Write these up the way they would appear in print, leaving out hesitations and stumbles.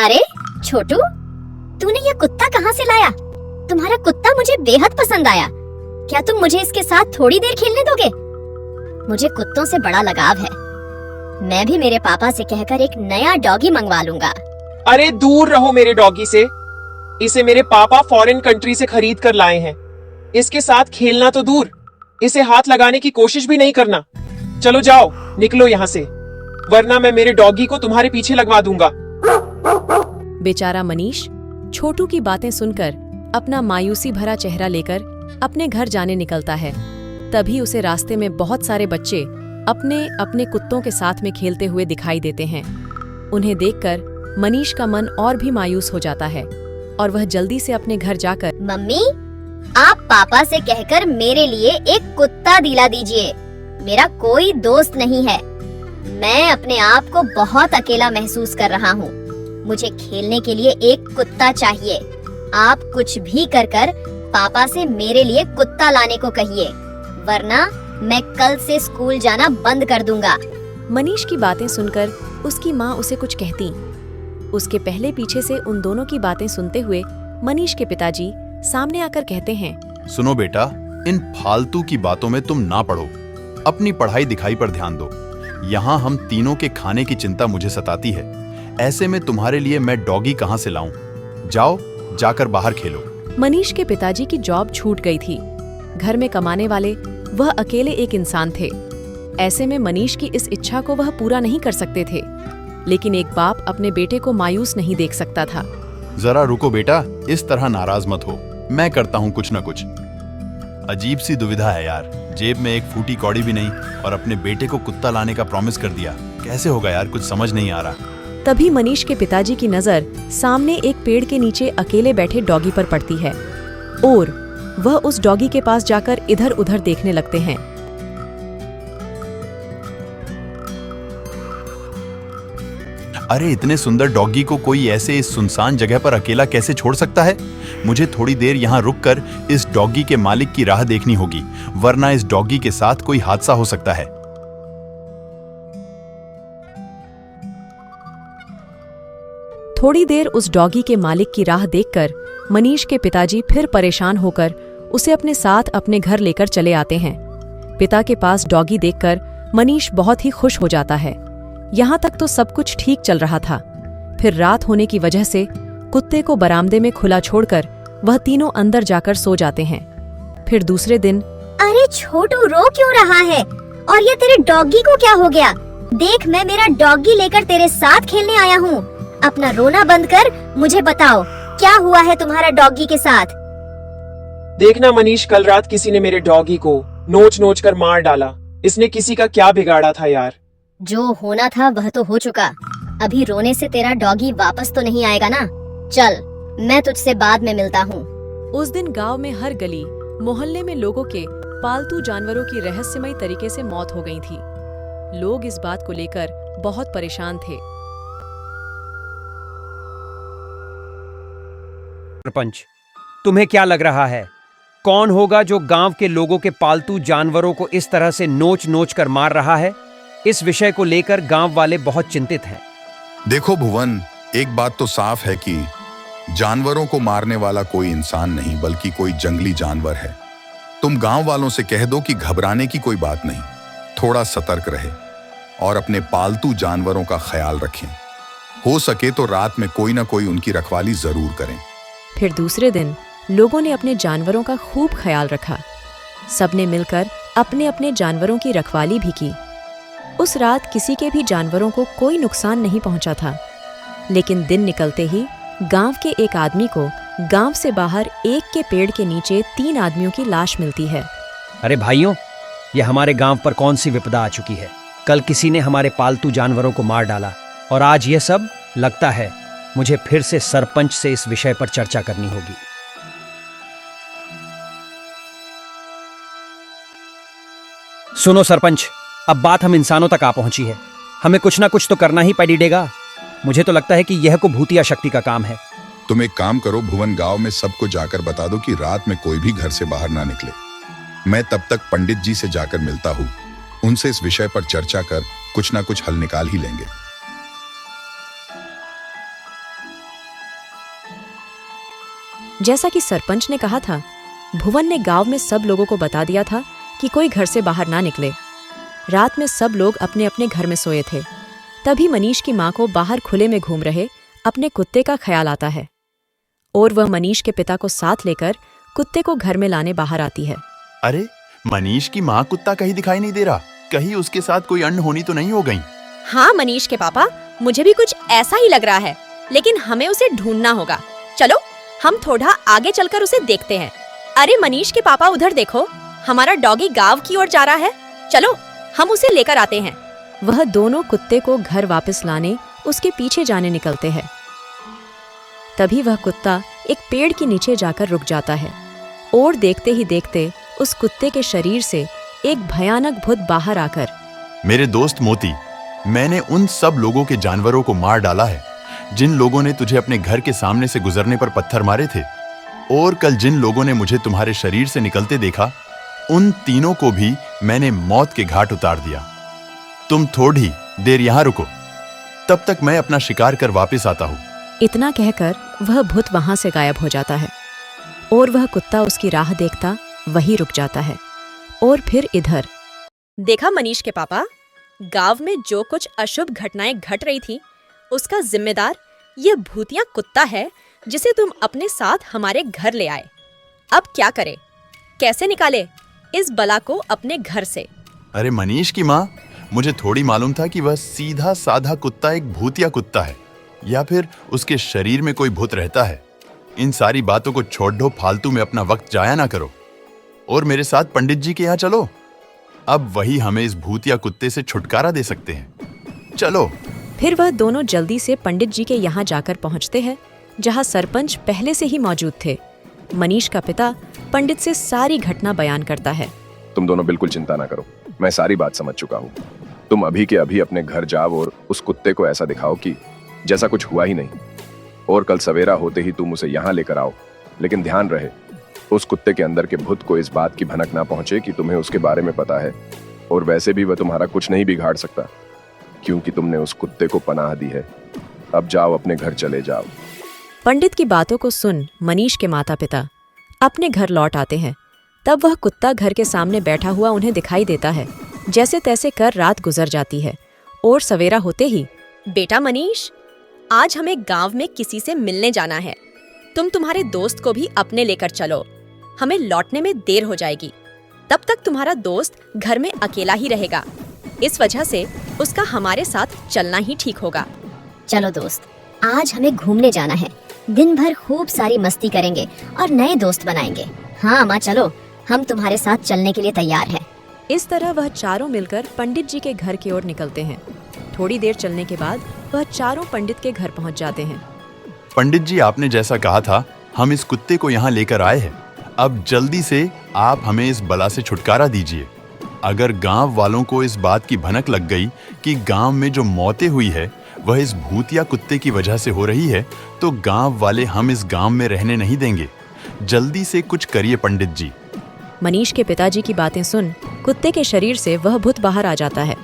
अरे छोटू, तूने ये कुत्ता कहाँ से लाया? तुम्हारा कुत्ता मुझे बेहद पसंद आया। क्या तुम मुझे इसके साथ थोड़ी देर खेलने दोगे? मुझे कुत्तों से बड़ा लगाव है। मैं भी मेरे पापा से कहकर एक नया डॉगी मंगवा लूंगा। अरे दूर रहो मेरे डॉगी से। इसे मेरे पापा फॉरेन कंट्री से खरीद कर लाए हैं। इसके साथ खेलना तो दूर, इसे हाथ लगाने की कोशिश भी नहीं करना। चलो जाओ, निकलो यहाँ से, वरना मैं मेरे डॉगी को तुम्हारे पीछे लगवा दूंगा। बेचारा मनीष छोटू की बातें सुनकर अपना मायूसी भरा चेहरा लेकर अपने घर जाने निकलता है। तभी उसे रास्ते में बहुत सारे बच्चे अपने अपने कुत्तों के साथ में खेलते हुए दिखाई देते हैं। उन्हें देखकर मनीष का मन और भी मायूस हो जाता है और वह जल्दी से अपने घर जाकर, मम्मी, आप पापा से कहकर मेरे लिए एक कुत्ता दिला दीजिए। मेरा कोई दोस्त नहीं है। मैं अपने आप को बहुत अकेला महसूस कर रहा हूँ। मुझे खेलने के लिए एक कुत्ता चाहिए। आप कुछ भी कर कर पापा से मेरे लिए कुत्ता लाने को कहिए, वरना मैं कल से स्कूल जाना बंद कर दूंगा। मनीष की बातें सुनकर उसकी माँ उसे कुछ कहती। उसके पहले पीछे से उन दोनों की बातें सुनते हुए मनीष के पिताजी सामने आकर कहते हैं, सुनो बेटा, इन फालतू की बातों में तुम ना पढ़ो, अपनी पढ़ाई दिखाई पर ध्यान दो। यहाँ हम तीनों के खाने की चिंता मुझे सताती है। ऐसे में तुम्हारे लिए मैं डॉगी कहाँ से लाऊं? जाओ, जाकर बाहर खेलो। मनीष के पिताजी की जॉब छूट गई थी। घर में कमाने वाले वह अकेले एक इंसान थे। ऐसे में मनीष की इस इच्छा को वह पूरा नहीं कर सकते थे। लेकिन एक बाप अपने बेटे को मायूस नहीं देख सकता था। जरा रुको बेटा, इस तरह नाराज मत हो, मैं करता हूँ कुछ न कुछ। अजीब सी दुविधा है यार, जेब में एक फूटी कौड़ी भी नहीं और अपने बेटे को कुत्ता लाने का प्रॉमिस कर दिया। कैसे होगा यार, कुछ समझ नहीं आ रहा। तभी मनीष के पिताजी की नजर सामने एक पेड़ के नीचे अकेले बैठे डॉगी पर पड़ती है और वह उस डॉगी के पास जाकर इधर उधर देखने लगते हैं। अरे इतने सुंदर डॉगी को कोई ऐसे इस सुनसान जगह पर अकेला कैसे छोड़ सकता है? मुझे थोड़ी देर यहाँ रुककर इस डॉगी के मालिक की राह देखनी होगी, वरना इस डॉगी के साथ कोई हादसा हो सकता है। थोड़ी देर उस डॉगी के मालिक की राह देखकर मनीष के पिताजी फिर परेशान होकर उसे अपने साथ अपने घर लेकर चले आते हैं। पिता के पास डॉगी देखकर मनीष बहुत ही खुश हो जाता है। यहाँ तक तो सब कुछ ठीक चल रहा था। फिर रात होने की वजह से कुत्ते को बरामदे में खुला छोड़कर वह तीनों अंदर जाकर सो जाते हैं। फिर दूसरे दिन, अरे छोटू, रो क्यों रहा है? और ये तेरे डॉगी को क्या हो गया? देख, मैं मेरा डॉगी लेकर तेरे साथ खेलने आया हूँ। अपना रोना बंद कर मुझे बताओ, क्या हुआ है तुम्हारा डॉगी के साथ? देखना मनीष, कल रात किसी ने मेरे डॉगी को नोच नोच कर मार डाला। इसने किसी का क्या बिगाड़ा था यार? जो होना था वह तो हो चुका। अभी रोने से तेरा डॉगी वापस तो नहीं आएगा ना? चल, मैं तुझसे बाद में मिलता हूँ। उस दिन गांव में हर गली मोहल्ले में लोगों के पालतू जानवरों की रहस्यमयी तरीके से मौत हो गई थी। लोग इस बात को लेकर बहुत परेशान थे। सरपंच, तुम्हें क्या लग रहा है, कौन होगा जो गांव के लोगों के पालतू जानवरों को इस तरह से नोच नोच कर मार रहा है? इस विषय को लेकर गांव वाले बहुत चिंतित हैं। देखो भुवन, एक बात तो साफ है कि जानवरों को मारने वाला कोई इंसान नहीं बल्कि कोई जंगली जानवर है। तुम गांव वालों से कह दो कि घबराने की कोई बात नहीं, थोड़ा सतर्क रहे और अपने पालतू जानवरों का ख्याल रखें। हो सके तो रात में कोई ना कोई उनकी रखवाली जरूर करें। फिर दूसरे दिन लोगों ने अपने जानवरों का खूब ख्याल रखा। सबने मिलकर अपने अपने जानवरों की रखवाली भी की। उस रात किसी के भी जानवरों को कोई नुकसान नहीं पहुंचा था। लेकिन दिन निकलते ही गांव के एक आदमी को गांव से बाहर एक के पेड़ के नीचे 3 आदमियों की लाश मिलती है। अरे भाइयों, यह हमारे गांव पर कौन सी विपदा आ चुकी है? कल किसी ने हमारे पालतू जानवरों को मार डाला और आज यह सब। लगता है मुझे फिर से सरपंच से इस विषय पर चर्चा करनी होगी। सुनो सरपंच, अब बात हम इंसानों तक आ पहुंची है। हमें कुछ ना कुछ तो करना ही पड़ेगा। मुझे तो लगता है कि यह को भूतिया शक्ति का काम है। तुम एक काम करो भुवन, गांव में सबको जाकर बता दो कि रात में कोई भी घर से बाहर ना निकले। मैं तब तक पंडित जी से जाकर मिलता हूँ। उनसे इस विषय पर चर्चा कर कुछ ना कुछ हल निकाल ही लेंगे। जैसा कि सरपंच ने कहा था, भुवन ने गांव में सब लोगों को बता दिया था कि कोई घर से बाहर ना निकले। रात में सब लोग अपने अपने घर में सोए थे। तभी मनीष की माँ को बाहर खुले में घूम रहे अपने कुत्ते का ख्याल आता है और वह मनीष के पिता को साथ लेकर कुत्ते को घर में लाने बाहर आती है। अरे मनीष की माँ कुत्ता कहीं दिखाई नहीं दे रहा, कहीं उसके साथ कोई अनहोनी तो नहीं हो गई? हाँ मनीष के पापा, मुझे भी कुछ ऐसा ही लग रहा है, लेकिन हमें उसे ढूंढना होगा। चलो हम थोड़ा आगे चलकर उसे देखते हैं। अरे मनीष के पापा, उधर देखो, हमारा डॉगी गांव की ओर जा रहा है। चलो हम उसे लेकर आते हैं। वह दोनों कुत्ते को घर वापस लाने उसके पीछे जाने निकलते हैं। तभी वह कुत्ता एक पेड़ के नीचे जाकर रुक जाता है और देखते ही देखते उस कुत्ते के शरीर से एक भयानक भूत बाहर आकर, मेरे दोस्त मोती, मैंने उन सब लोगों के जानवरों को मार डाला है जिन लोगों ने तुझे अपने घर के सामने से गुजरने पर पत्थर मारे थे, और कल जिन लोगों ने मुझे तुम्हारे शरीर से निकलते देखा, उन तीनों को भी मैंने मौत के घाट उतार दिया। तुम थोड़ी देर यहाँ रुको, तब तक मैं अपना शिकार कर वापस आता हूँ। इतना कहकर वह भूत वहां से गायब हो जाता है और वह कुत्ता उसकी राह देखता वहीं रुक जाता है। और फिर इधर देखा मनीष के पापा, गांव में जो कुछ अशुभ घटनाएं घट रही थी, उसका जिम्मेदार यह भूतिया कुत्ता है जिसे तुम अपने साथ हमारे घर ले आए। अब क्या करें, कैसे निकाले इस बला को अपने घर से? अरे मनीष की माँ, मुझे थोड़ी मालूम था कि वह सीधा साधा कुत्ता एक भूतिया कुत्ता है या फिर उसके शरीर में कोई भूत रहता है। इन सारी बातों को छोड़ दो, फालतू में अपना वक्त जाया ना करो और मेरे साथ पंडित जी के यहाँ चलो। अब वही हमें इस भूतिया कुत्ते से छुटकारा दे सकते हैं। चलो। फिर वह दोनों जल्दी से पंडित जी के यहाँ जाकर पहुँचते हैं, जहाँ सरपंच पहले से ही मौजूद थे। मनीष का पिता पंडित से सारी घटना बयान करता है। तुम दोनों बिल्कुल चिंता ना करो, मैं सारी बात समझ चुका हूँ। तुम अभी के अभी अपने घर जाओ और उस कुत्ते को ऐसा दिखाओ कि जैसा कुछ हुआ ही नहीं, और कल सवेरा होते ही तुम उसे यहाँ लेकर आओ। लेकिन ध्यान रहे, उस कुत्ते के अंदर के भूत को इस बात की भनक ना पहुंचे कि तुम्हें उसके बारे में पता है, और वैसे भी वह तुम्हारा कुछ नहीं बिगाड़ सकता क्योंकि तुमने उस कुत्ते को पनाह दी है। अब जाओ, अपने घर चले जाओ। पंडित की बातों को सुन मनीष के माता पिता अपने घर लौट आते हैं। तब वह कुत्ता घर के सामने बैठा हुआ उन्हें दिखाई देता है। जैसे तैसे कर रात गुजर जाती है और सवेरा होते ही, बेटा मनीष, आज हमें गांव में किसी से मिलने जाना है। तुम तुम्हारे दोस्त को भी अपने लेकर चलो, हमें लौटने में देर हो जाएगी। तब तक तुम्हारा दोस्त घर में अकेला ही रहेगा, इस वजह से उसका हमारे साथ चलना ही ठीक होगा। चलो दोस्त, आज हमें घूमने जाना है। दिन भर खूब सारी मस्ती करेंगे और नए दोस्त बनाएंगे। हाँ माँ, चलो, हम तुम्हारे साथ चलने के लिए तैयार हैं। इस तरह वह चारों मिलकर पंडित जी के घर की ओर निकलते हैं। थोड़ी देर चलने के बाद वह चारों पंडित के घर पहुंच जाते हैं। पंडित जी, आपने जैसा कहा था, हम इस कुत्ते को यहाँ लेकर आए हैं। अब जल्दी से आप हमें इस बला से छुटकारा दीजिए। अगर गांव वालों को इस बात की भनक लग गई कि गांव में जो मौतें हुई है वह इस भूतिया कुत्ते की वजह से हो रही है, तो गांव वाले हम इस गांव में रहने नहीं देंगे। जल्दी से कुछ करिए पंडित जी। मनीष के पिताजी की बातें सुन कुत्ते के शरीर से वह भूत बाहर आ जाता है।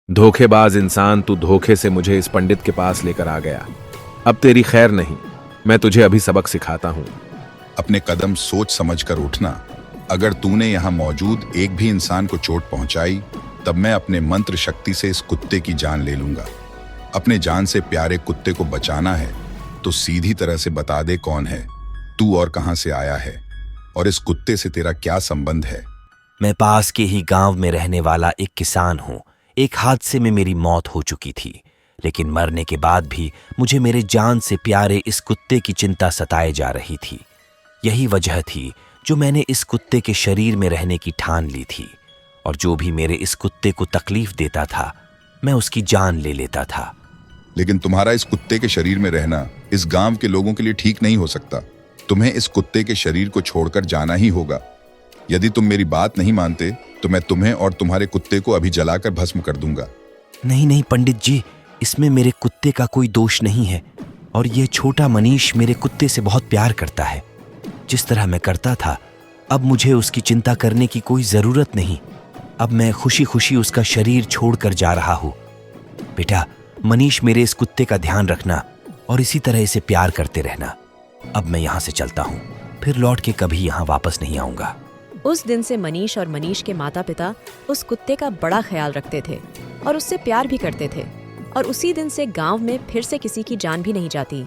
धोखेबाज इंसान, तू धोखे से मुझे इस पंडित के पास लेकर आ गया। अब तेरी खैर नहीं, मैं तुझे अभी सबक सिखाता हूँ। अपने कदम सोच समझकर उठना। अगर तूने यहाँ मौजूद एक भी इंसान को चोट पहुंचाई, तब मैं अपने मंत्र शक्ति से इस कुत्ते की जान ले लूंगा। अपने जान से प्यारे कुत्ते को बचाना है तो सीधी तरह से बता दे कौन है तू और कहां से आया है और इस कुत्ते से तेरा क्या संबंध है। मैं पास के ही गांव में रहने वाला एक किसान हूँ। एक हादसे में मेरी मौत हो चुकी थी, लेकिन मरने के बाद भी मुझे मेरे जान से प्यारे इस कुत्ते की चिंता सताए जा रही थी। यही वजह थी जो मैंने इस कुत्ते के शरीर में रहने की ठान ली थी, और जो भी मेरे इस कुत्ते को तकलीफ देता था मैं उसकी जान ले लेता था। लेकिन तुम्हारा इस कुत्ते के शरीर में रहना इस गांव के लोगों के लिए ठीक नहीं हो सकता। तुम्हें इस कुत्ते के शरीर को छोड़कर जाना ही होगा। यदि तुम मेरी बात नहीं मानते तो मैं तुम्हें और तुम्हारे कुत्ते को अभी जलाकर भस्म कर दूंगा। नहीं नहीं पंडित जी, इसमें मेरे कुत्ते का कोई दोष नहीं है, और ये छोटा मनीष मेरे कुत्ते से बहुत प्यार करता है। जिस तरह मैं करता था, अब मुझे उसकी चिंता करने की कोई जरूरत नहीं। अब मैं खुशी खुशी उसका शरीर छोड़कर जा रहा हूँ। बेटा मनीष, मेरे इस कुत्ते का ध्यान रखना और इसी तरह इसे प्यार करते रहना। अब मैं यहाँ से चलता हूँ, फिर लौट के कभी यहाँ वापस नहीं आऊंगा। उस दिन से मनीष और मनीष के माता पिता उस कुत्ते का बड़ा ख्याल रखते थे और उससे प्यार भी करते थे, और उसी दिन से गांव में फिर से किसी की जान भी नहीं जाती।